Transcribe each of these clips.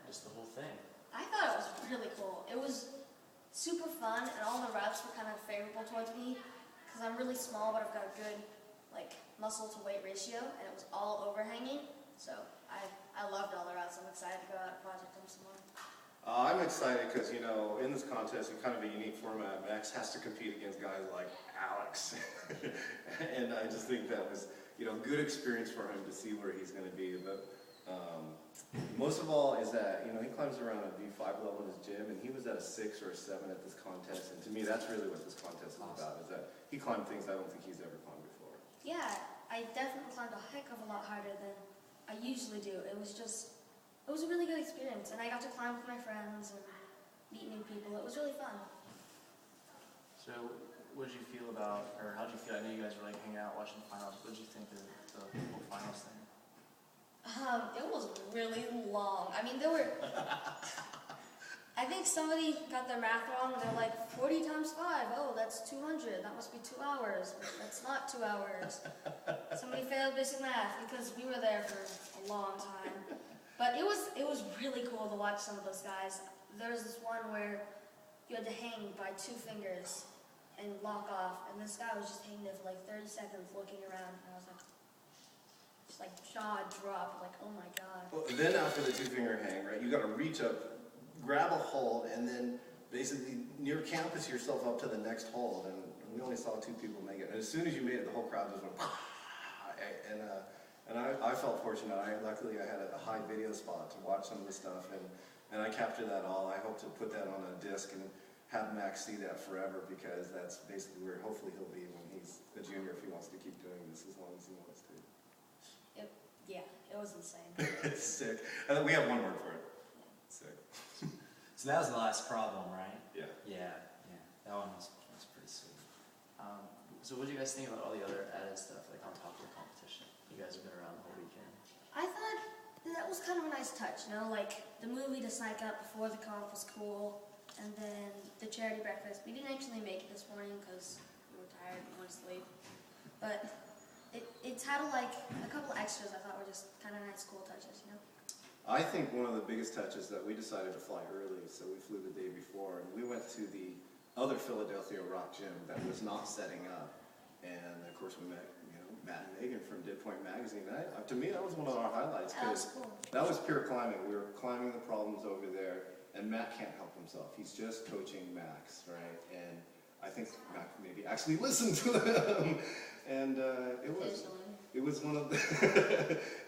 just the whole thing? I thought it was really cool. It was super fun, and all the reps were kind of favorable towards me because I'm really small, but I've got a good muscle to weight ratio, and it was all overhanging. So I loved all the reps. I'm excited to go out and project them some more. I'm excited because, you know, in this contest, in kind of a unique format, Max has to compete against guys like Alex. And I just think that was, you know, good experience for him to see where he's going to be. But most of all is that, you know, he climbs around a V5 level in his gym, and he was at a 6 or a 7 at this contest. And to me, that's really what this contest is about, is that he climbed things I don't think he's ever climbed before. Yeah, I definitely climbed a heck of a lot harder than I usually do. It was a really good experience, and I got to climb with my friends and meet new people. It was really fun. So, what did you feel about, or how did you feel? I know you guys were like hanging out watching the finals. What did you think of the whole finals thing? It was really long. I mean, I think somebody got their math wrong. They're like 40 times 5. Oh, that's 200. That must be 2 hours. But that's not 2 hours. Somebody failed basic math because we were there for a long time. But it was really cool to watch some of those guys. There was this one where you had to hang by 2 fingers and lock off, and this guy was just hanging there for like 30 seconds looking around, and I was like, just like jaw dropped, like, oh my god. Well, then after the 2-finger hang, right, you got to reach up, grab a hold, and then basically near campus yourself up to the next hold. And we only saw 2 people make it. And as soon as you made it, the whole crowd just went, and I felt fortunate. Luckily I had a high video spot to watch some of the stuff, and I captured that all. I hope to put that on a disc and have Max see that forever, because that's basically where hopefully he'll be when he's a junior, if he wants to keep doing this as long as he wants to. Yeah, it was insane. It's sick. And we have one word for it. Yeah. Sick. So that was the last problem, right? Yeah. Yeah. That one was pretty sweet. So what do you guys think about all the other added stuff, like on top of the competition? You guys have been around the whole weekend. I thought that was kind of a nice touch, you know, like the movie to psych up before the comp was cool, and then the charity breakfast. We didn't actually make it this morning because we were tired and wanted to sleep, but it's had a couple extras I thought were just kind of nice, cool touches, you know. I think one of the biggest touches that we decided to fly early, so we flew the day before, and we went to the other Philadelphia rock gym that was not setting up, and of course we met, you know, Matt and Megan from Dead Point Magazine. To me, that was one of our highlights, That was because cool. that was pure climbing. We were climbing the problems over there, and Matt can't help himself. He's just coaching Max, right? And I think Matt maybe actually listened to them, and it was one of the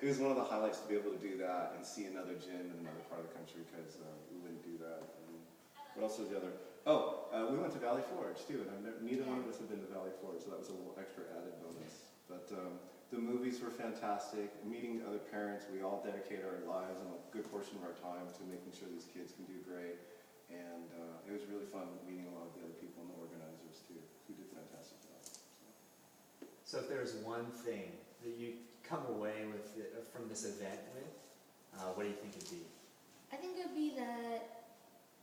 it was one of the highlights to be able to do that and see another gym in another part of the country, because we wouldn't do that. And what else was the other? We went to Valley Forge too, and neither one of us had been to Valley Forge, so that was a little extra added bonus. But the movies were fantastic. Meeting other parents, we all dedicate our lives and a good portion of our time to making sure these kids can do great. And it was really fun meeting a lot of the other people and the organizers too, who did fantastic jobs. So if there's one thing that you come away with from this event with, what do you think it'd be? I think it would be that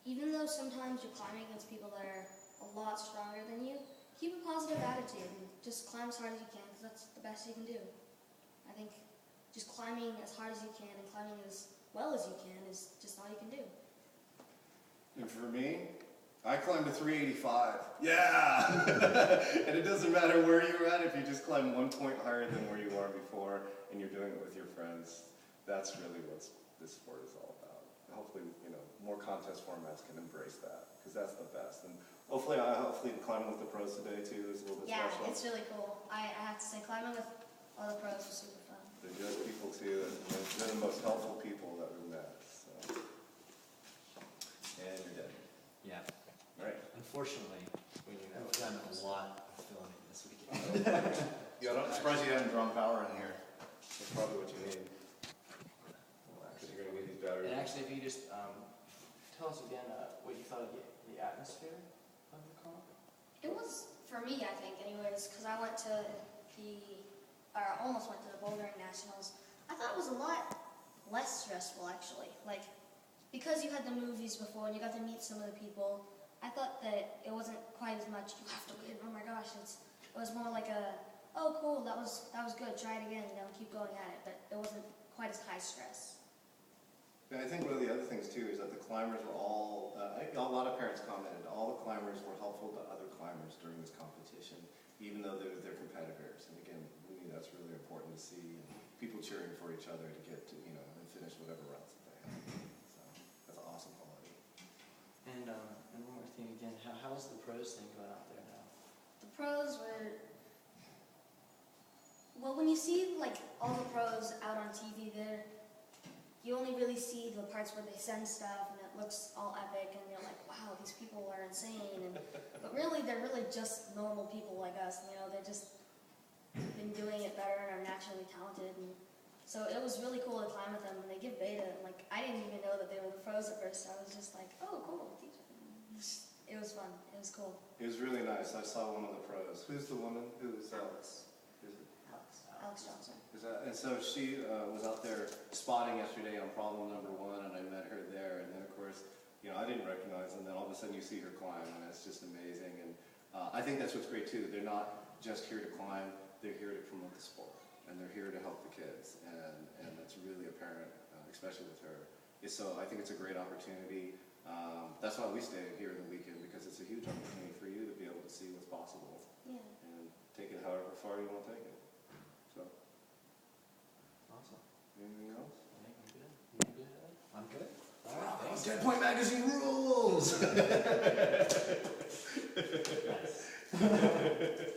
even though sometimes you're climbing against people that are a lot stronger than you, keep a positive attitude and just climb as hard as you can, because that's the best you can do. I think just climbing as hard as you can and climbing as well as you can is just all you can do. And for me, I climbed a 385. Yeah! And it doesn't matter where you're at, if you just climb 1 point higher than where you are before and you're doing it with your friends, that's really what this sport is all about. Hopefully, you know, more contest formats can embrace that, because that's the best. And hopefully climbing with the pros today too is a little bit special. Yeah, it's really cool. I have to say, climbing with all the pros was super fun. They're good people too, and they're the most helpful people that we've met. So. And you're dead. Yeah. Right. Unfortunately, we've done a lot of filming this weekend. Yeah, I'm surprised you haven't drawn power in here. That's probably what you need. Because you're going to need these batteries. And actually, if you just tell us again what you thought of the atmosphere of the comp. It was, for me, I think, anyways, because I almost went to the bouldering nationals. I thought it was a lot less stressful, actually. Like, because you had the movies before and you got to meet some of the people, I thought that it wasn't quite as much, you have to win, oh my gosh. It was more like oh cool, that was good, try it again, you know, keep going at it. But it wasn't quite as high stress. And I think one of the other things things too is that the climbers were all, a lot of parents commented, all the climbers were helpful to other climbers during this competition, even though they're their competitors. And again, we knew that's really important to see, and people cheering for each other to get to, and finish whatever routes that they have. So that's an awesome quality. And one more thing again, how's the pros thing going out there now? The pros were, well, when you see like all the pros out on TV there, you only really see the parts where they send stuff and it looks all epic and you're like, wow, these people are insane. But really, they're really just normal people like us. They're just been doing it better and are naturally talented. And so it was really cool to climb with them. And they give beta. And like, I didn't even know that they were the pros at first. I was just like, oh, cool. It was fun. It was cool. It was really nice. I saw one of the pros. Who's the woman? Who's Alex. Is it? Alex Johnson. And so she was out there spotting yesterday on problem number 1, and I met her there. And then, of course, I didn't recognize her. And then all of a sudden you see her climb, and it's just amazing. And I think that's what's great, too. They're not just here to climb. They're here to promote the sport. And they're here to help the kids. And that's really apparent, especially with her. So I think it's a great opportunity. That's why we stay here in the weekend, because it's a huge opportunity for you to be able to see what's possible. Yeah. And take it however far you want to take it. So, Awesome. anything else? I think I'm good. You good? I'm good. All right, thanks. 10 Point Magazine rules! Nice.